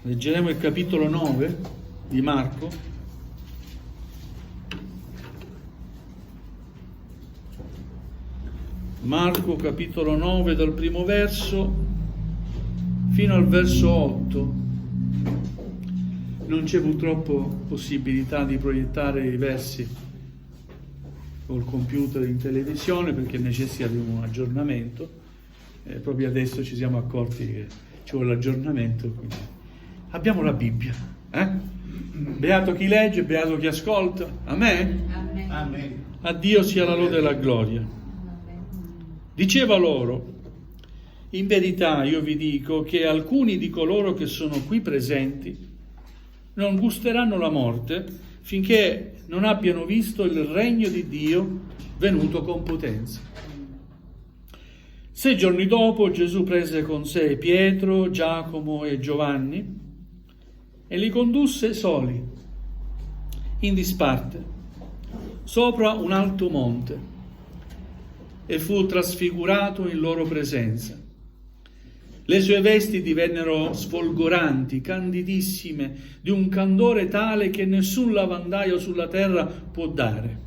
Leggeremo il capitolo 9 di Marco. Marco capitolo 9 dal primo verso fino al verso 8. Non c'è purtroppo possibilità di proiettare i versi col computer in televisione perché necessita di un aggiornamento. Proprio adesso ci siamo accorti che ci vuole l'aggiornamento. Quindi abbiamo la Bibbia. Beato chi legge, beato chi ascolta. Amen? Amen. Amen. A Dio sia la lode e la gloria. Diceva loro: in verità io vi dico che alcuni di coloro che sono qui presenti non gusteranno la morte finché non abbiano visto il regno di Dio venuto con potenza. 6 giorni dopo Gesù prese con sé Pietro, Giacomo e Giovanni e li condusse soli, in disparte, sopra un alto monte, e fu trasfigurato in loro presenza. Le sue vesti divennero sfolgoranti, candidissime, di un candore tale che nessun lavandaio sulla terra può dare.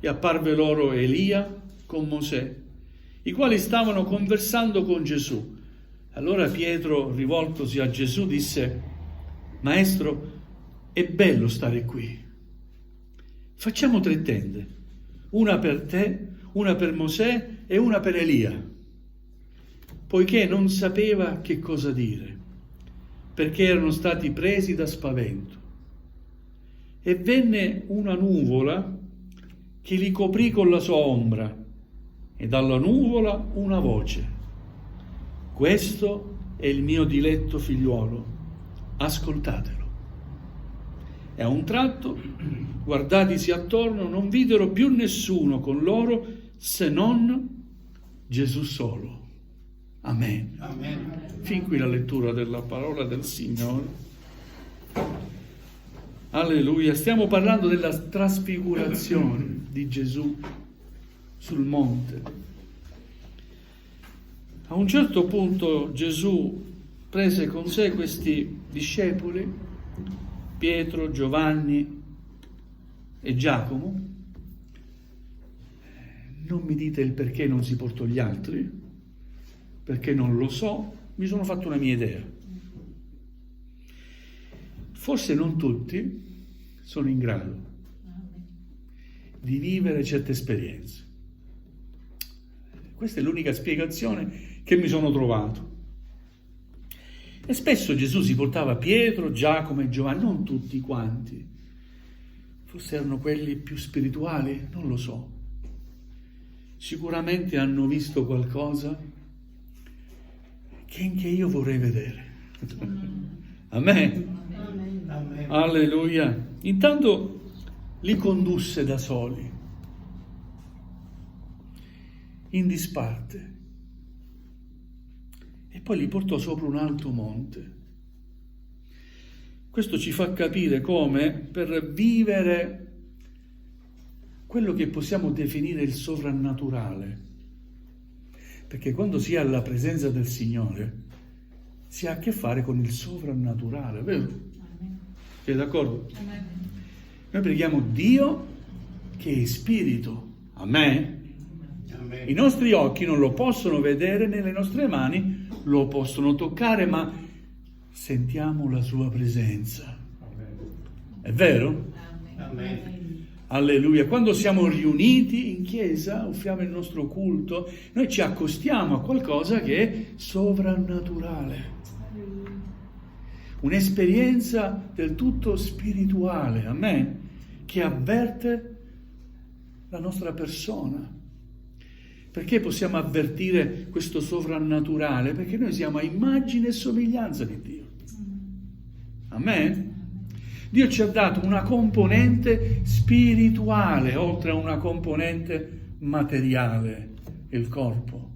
E apparve loro Elia con Mosè, i quali stavano conversando con Gesù. Allora Pietro, rivoltosi a Gesù, disse: Maestro, è bello stare qui. Facciamo 3 tende, una per te, una per Mosè e una per Elia. Poiché non sapeva che cosa dire, perché erano stati presi da spavento. E venne una nuvola che li coprì con la sua ombra, e dalla nuvola una voce: questo è il mio diletto figliuolo, ascoltatelo. E a un tratto, guardatisi attorno, non videro più nessuno con loro se non Gesù solo. Amen. Amen. Fin qui la lettura della parola del Signore. Alleluia. Stiamo parlando della trasfigurazione di Gesù sul monte. A un certo punto Gesù prese con sé questi discepoli, Pietro, Giovanni e Giacomo. Non mi dite il perché non si portò gli altri, perché non lo so, mi sono fatto una mia idea. Forse non tutti sono in grado di vivere certe esperienze. Questa è l'unica spiegazione che mi sono trovato. E spesso Gesù si portava Pietro, Giacomo e Giovanni, non tutti quanti. Forse erano quelli più spirituali, non lo so. Sicuramente hanno visto qualcosa che anche io vorrei vedere. Amen. Amen. Alleluia. Intanto li condusse da soli, in disparte, e poi li portò sopra un alto monte. Questo ci fa capire come per vivere quello che possiamo definire il sovrannaturale, perché quando si ha la presenza del Signore si ha a che fare con il sovrannaturale, vero? Siete d'accordo? Noi preghiamo Dio che è spirito. Amen? Amen. I nostri occhi non lo possono vedere, né le nostre mani lo possono toccare, ma sentiamo la sua presenza. È vero? Amen. Alleluia. Quando siamo riuniti in chiesa, offriamo il nostro culto, noi ci accostiamo a qualcosa che è sovrannaturale. Un'esperienza del tutto spirituale, amen, che avverte la nostra persona. Perché possiamo avvertire questo sovrannaturale? Perché noi siamo a immagine e somiglianza di Dio. Amen. Dio ci ha dato una componente spirituale, oltre a una componente materiale, il corpo.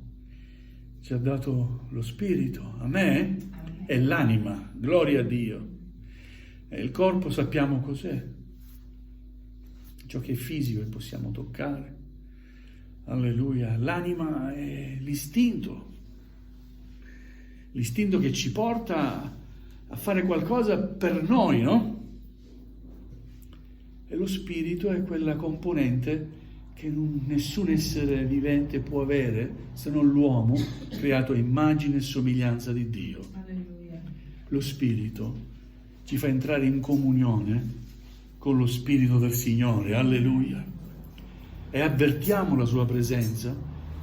Ci ha dato lo spirito, amen, e l'anima, gloria a Dio. E il corpo sappiamo cos'è, ciò che è fisico e possiamo toccare. Alleluia. L'anima è l'istinto che ci porta a fare qualcosa per noi, no? E lo spirito è quella componente che nessun essere vivente può avere se non l'uomo creato a immagine e somiglianza di Dio. Alleluia. Lo spirito ci fa entrare in comunione con lo spirito del Signore, alleluia. E avvertiamo la sua presenza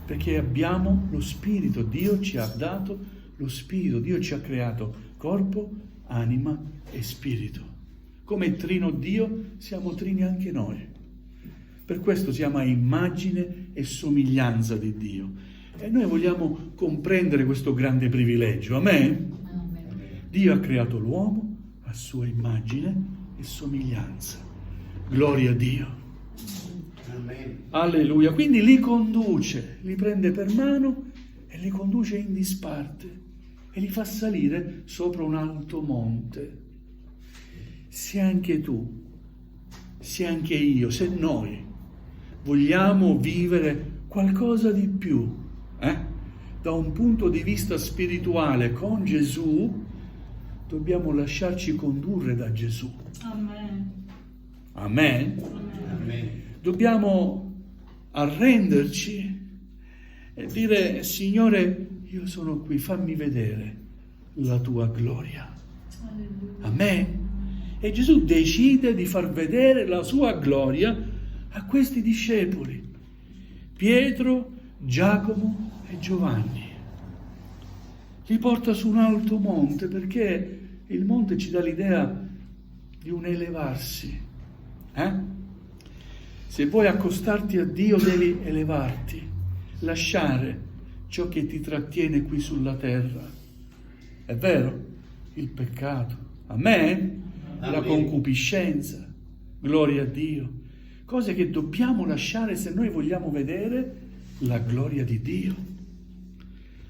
perché abbiamo lo spirito. Dio ci ha dato lo spirito, Dio ci ha creato corpo, anima e spirito. Come trino Dio, siamo trini anche noi. Per questo siamo a immagine e somiglianza di Dio. E noi vogliamo comprendere questo grande privilegio. Amen? Amen. Dio ha creato l'uomo a sua immagine e somiglianza. Gloria a Dio. Amen. Alleluia. Quindi li conduce, li prende per mano e li conduce in disparte e li fa salire sopra un alto monte. Se anche tu, se anche io, se noi vogliamo vivere qualcosa di più, da un punto di vista spirituale con Gesù, dobbiamo lasciarci condurre da Gesù. Amen. Amen? Amen. Dobbiamo arrenderci e dire: Signore, io sono qui, fammi vedere la tua gloria. Alleluia. Amen? E Gesù decide di far vedere la sua gloria a questi discepoli, Pietro, Giacomo e Giovanni. Li porta su un alto monte perché il monte ci dà l'idea di un elevarsi. Se vuoi accostarti a Dio devi elevarti, lasciare ciò che ti trattiene qui sulla terra. È vero? Il peccato. Amen? La concupiscenza. Gloria a Dio. Cose che dobbiamo lasciare se noi vogliamo vedere la gloria di Dio.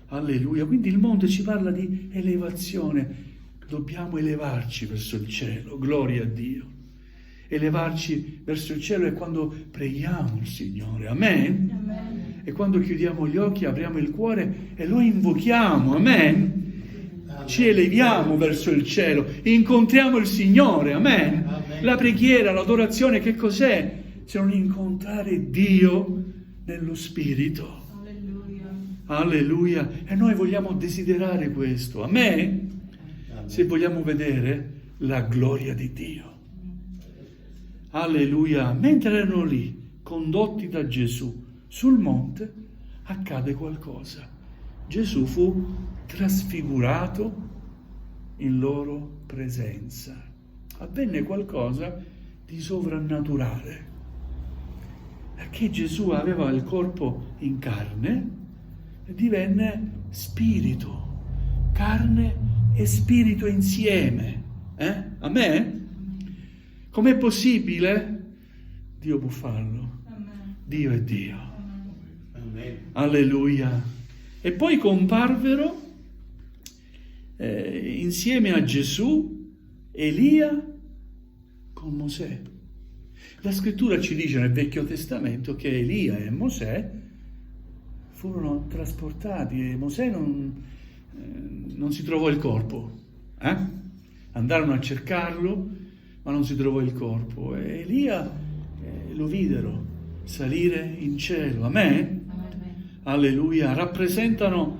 Alleluia. Quindi il monte ci parla di elevazione. Dobbiamo elevarci verso il cielo. Gloria a Dio. Elevarci verso il cielo è quando preghiamo il Signore. Amen? Amen. E quando chiudiamo gli occhi, apriamo il cuore e lo invochiamo. Amen? Ci eleviamo verso il cielo, incontriamo il Signore. Amen? Amen. La preghiera, l'adorazione, che cos'è? Se non incontrare Dio nello Spirito. Alleluia. Alleluia. E noi vogliamo desiderare questo. Amen? Se vogliamo vedere la gloria di Dio. Alleluia. Mentre erano lì, condotti da Gesù sul monte, accade qualcosa. Gesù fu trasfigurato in loro presenza. Avvenne qualcosa di sovrannaturale. Perché Gesù aveva il corpo in carne e divenne spirito. Carne e spirito insieme. Amen? Com'è possibile? Dio può farlo. Amen. Dio è Dio. Amen. Alleluia. E poi comparvero insieme a Gesù Elia con Mosè. La scrittura ci dice nel Vecchio Testamento che Elia e Mosè furono trasportati e Mosè non si trovò il corpo. Andarono a cercarlo, ma non si trovò il corpo. E Elia lo videro salire in cielo. Amen? Amen. Alleluia. Rappresentano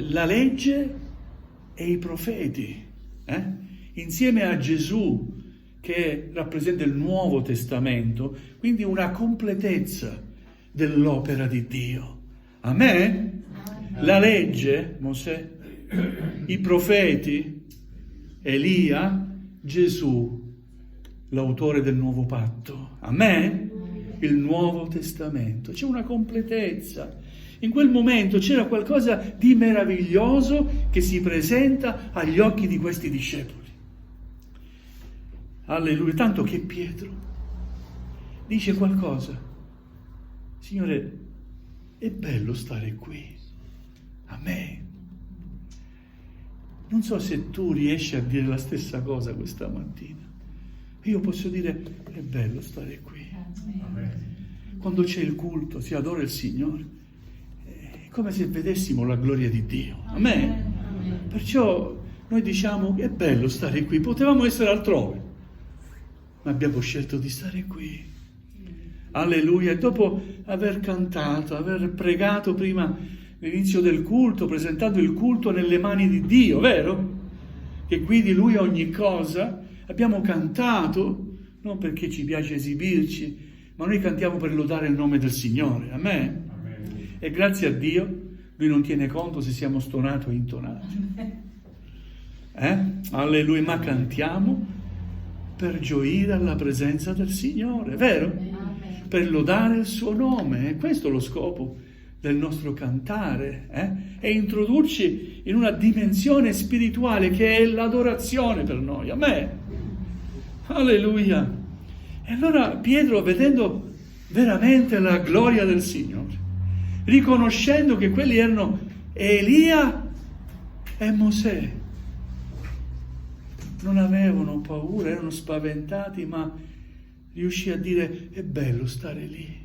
la legge e i profeti. Insieme a Gesù, che rappresenta il Nuovo Testamento, quindi una completezza dell'opera di Dio. Amen? La legge, Mosè, i profeti, Elia, Gesù, l'autore del Nuovo Patto. Amen? Il Nuovo Testamento. C'è una completezza. In quel momento c'era qualcosa di meraviglioso che si presenta agli occhi di questi discepoli. Alleluia. Tanto che Pietro dice qualcosa. Signore, è bello stare qui. Amen. Non so se tu riesci a dire la stessa cosa questa mattina. Io posso dire, è bello stare qui. Quando c'è il culto, si adora il Signore, è come se vedessimo la gloria di Dio. Amen. Amen. Perciò noi diciamo che è bello stare qui, potevamo essere altrove, ma abbiamo scelto di stare qui. Alleluia. E dopo aver cantato, aver pregato prima l'inizio del culto, presentando il culto nelle mani di Dio, vero? Che guidi Lui ogni cosa, abbiamo cantato, non perché ci piace esibirci, ma noi cantiamo per lodare il nome del Signore. Amen. E grazie a Dio, Lui non tiene conto se siamo stonati o intonati. Alleluia, ma cantiamo per gioire alla presenza del Signore, vero? Per lodare il suo nome. E questo è lo scopo del nostro cantare, e introdurci in una dimensione spirituale che è l'adorazione per noi. Amen. Alleluia. E allora Pietro, vedendo veramente la gloria del Signore, riconoscendo che quelli erano Elia e Mosè, non avevano paura, erano spaventati, ma riuscì a dire: è bello stare lì.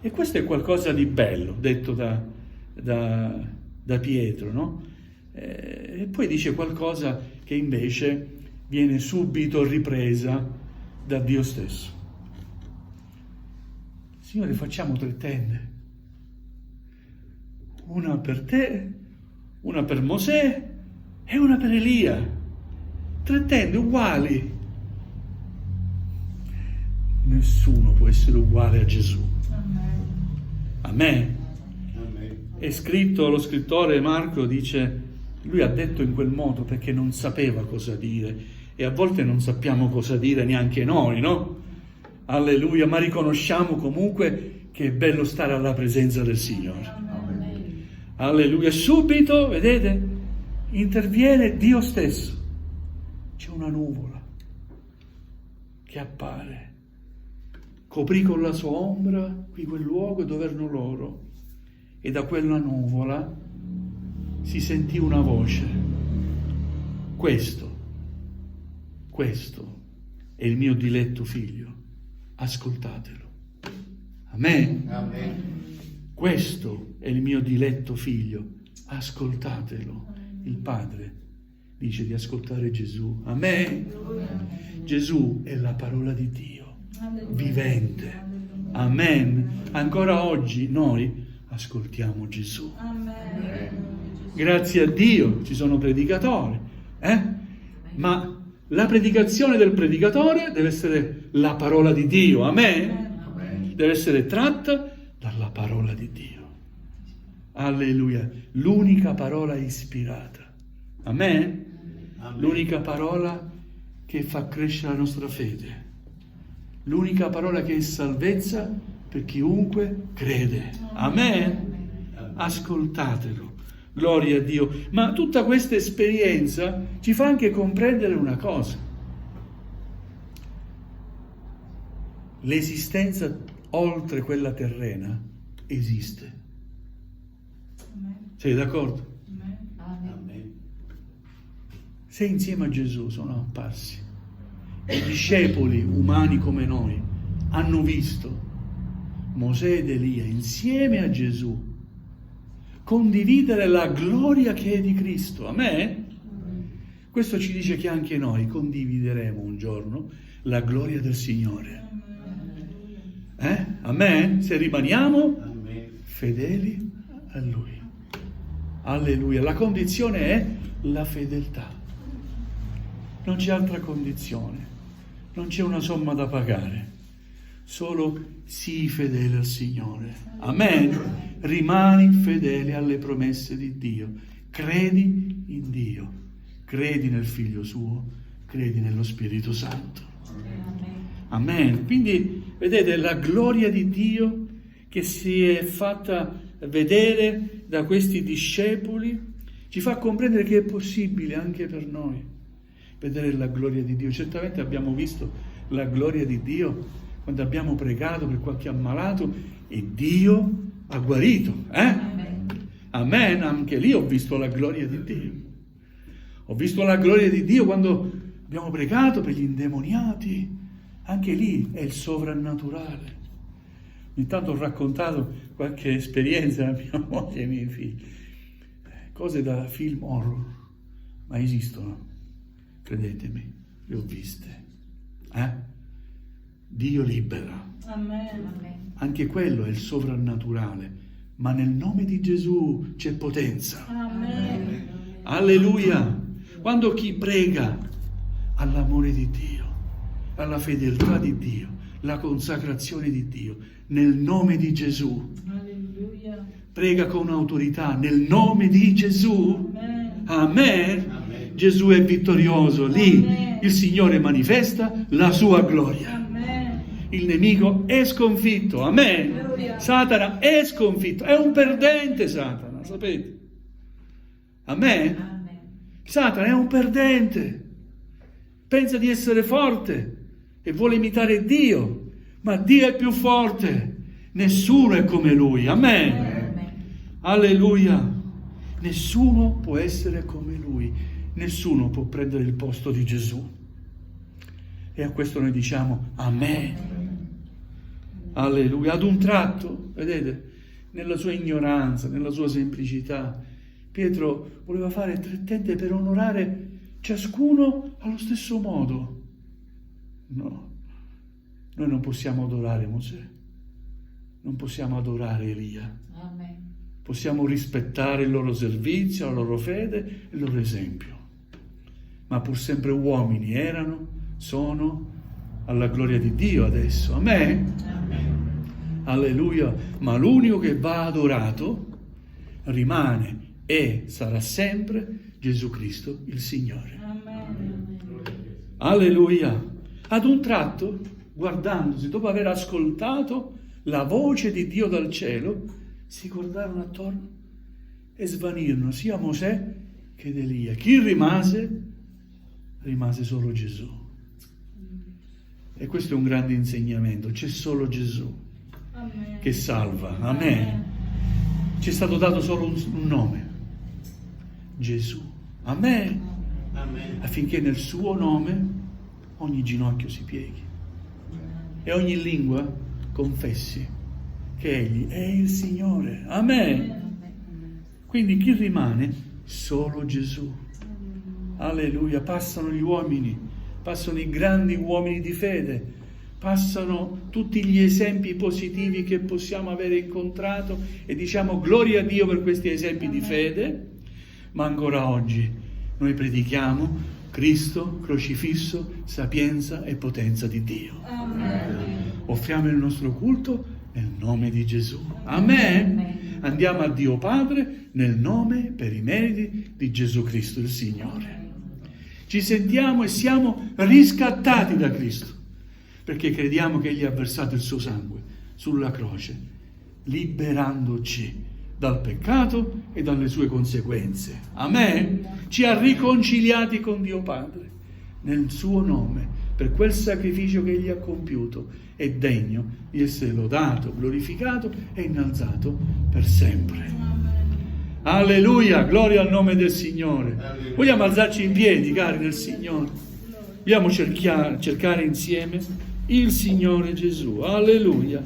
E questo è qualcosa di bello, detto da Pietro, no? E poi dice qualcosa che invece viene subito ripresa da Dio stesso. Signore, facciamo 3 tende. Una per te, una per Mosè e una per Elia. 3 tende uguali. Nessuno può essere uguale a Gesù. Amen. È scritto, lo scrittore Marco dice, lui ha detto in quel modo perché non sapeva cosa dire, e a volte non sappiamo cosa dire neanche noi, no? Alleluia, ma riconosciamo comunque che è bello stare alla presenza del Signore. Alleluia, subito, vedete, interviene Dio stesso. C'è una nuvola che appare, coprì con la sua ombra qui quel luogo dove erano loro, e da quella nuvola si sentì una voce: questo è il mio diletto figlio, ascoltatelo. Amen. Amen. Questo è il mio diletto figlio, ascoltatelo. Il Padre dice di ascoltare Gesù. Amen. Gesù è la parola di Dio, vivente. Amen. Ancora oggi noi ascoltiamo Gesù. Grazie a Dio ci sono predicatori, ma la predicazione del predicatore deve essere la parola di Dio. Amen. Deve essere tratta dalla parola di Dio. Alleluia. L'unica parola ispirata. Amen. L'unica parola che fa crescere la nostra fede. L'unica parola che è salvezza per chiunque crede. Amen. Ascoltatelo. Gloria a Dio. Ma tutta questa esperienza ci fa anche comprendere una cosa. L'esistenza oltre quella terrena esiste. Sei d'accordo? Amen. Se insieme a Gesù sono apparsi i discepoli umani come noi hanno visto Mosè ed Elia insieme a Gesù condividere la gloria che è di Cristo. Amen? Questo ci dice che anche noi condivideremo un giorno la gloria del Signore. Amen? Se rimaniamo fedeli a Lui. Alleluia. La condizione è la fedeltà. Non c'è altra condizione. Non c'è una somma da pagare. Solo sii fedele al Signore. Amen. Rimani fedele alle promesse di Dio. Credi in Dio. Credi nel Figlio suo. Credi nello Spirito Santo. Amen. Quindi, vedete, la gloria di Dio che si è fatta vedere da questi discepoli ci fa comprendere che è possibile anche per noi vedere la gloria di Dio. Certamente abbiamo visto la gloria di Dio quando abbiamo pregato per qualche ammalato e Dio ha guarito. Amen. Anche lì ho visto la gloria di Dio. Ho visto la gloria di Dio quando abbiamo pregato per gli indemoniati. Anche lì è il sovrannaturale. Ogni tanto ho raccontato qualche esperienza a mia moglie e ai miei figli. Cose da film horror. ma esistono, credetemi, le ho viste. Dio libera, Amen. anche quello è il sovrannaturale, ma nel nome di Gesù c'è potenza. Amen. Alleluia! Quando chi prega all'amore di Dio, alla fedeltà di Dio, la consacrazione di Dio, nel nome di Gesù, Alleluia. prega con autorità, nel nome di Gesù, Amen. amen, Amen. Gesù è vittorioso, lì Amen. il Signore manifesta la sua gloria. Amen. Il nemico è sconfitto, amen. Alleluia. Satana è sconfitto, è un perdente Satana, sapete? Amen. Amen. Satana è un perdente, pensa di essere forte e vuole imitare Dio, ma Dio è più forte, nessuno è come Lui, amen. Amen. Alleluia, nessuno può essere come Lui, nessuno può prendere il posto di Gesù. E a questo noi diciamo amen. Alleluia. Ad un tratto, vedete, nella sua ignoranza, nella sua semplicità, Pietro voleva fare 3 tende per onorare ciascuno allo stesso modo. No, noi non possiamo adorare Mosè, non possiamo adorare Elia, Amen. possiamo rispettare il loro servizio, la loro fede e il loro esempio, ma pur sempre uomini erano, sono, alla gloria di Dio adesso, amen. Alleluia, ma l'unico che va adorato rimane e sarà sempre Gesù Cristo il Signore. Amen. Alleluia. Ad un tratto, guardandosi, dopo aver ascoltato la voce di Dio dal cielo, si guardarono attorno e svanirono sia Mosè che Elia. Chi rimase? Rimase solo Gesù. E questo è un grande insegnamento, c'è solo Gesù Amen. che salva, amen. Ci è stato dato solo un nome, Gesù, amen, Amen. affinché nel suo nome ogni ginocchio si pieghi e ogni lingua confessi che Egli è il Signore, amen. Quindi chi rimane? Solo Gesù. Alleluia, passano gli uomini, passano i grandi uomini di fede, passano tutti gli esempi positivi che possiamo avere incontrato e diciamo gloria a Dio per questi esempi di fede, ma ancora oggi noi predichiamo Cristo crocifisso, sapienza e potenza di Dio. Amen. Offriamo il nostro culto nel nome di Gesù. Amen. Andiamo a Dio Padre nel nome per i meriti di Gesù Cristo il Signore. Ci sentiamo e siamo riscattati da Cristo, perché crediamo che Egli ha versato il suo sangue sulla croce, liberandoci dal peccato e dalle sue conseguenze. Amen. Ci ha riconciliati con Dio Padre nel suo nome, per quel sacrificio che Egli ha compiuto, è degno di essere lodato, glorificato e innalzato per sempre. Alleluia, gloria al nome del Signore. Alleluia. Vogliamo alzarci in piedi, cari del Signore. Vogliamo cercare insieme il Signore Gesù. Alleluia.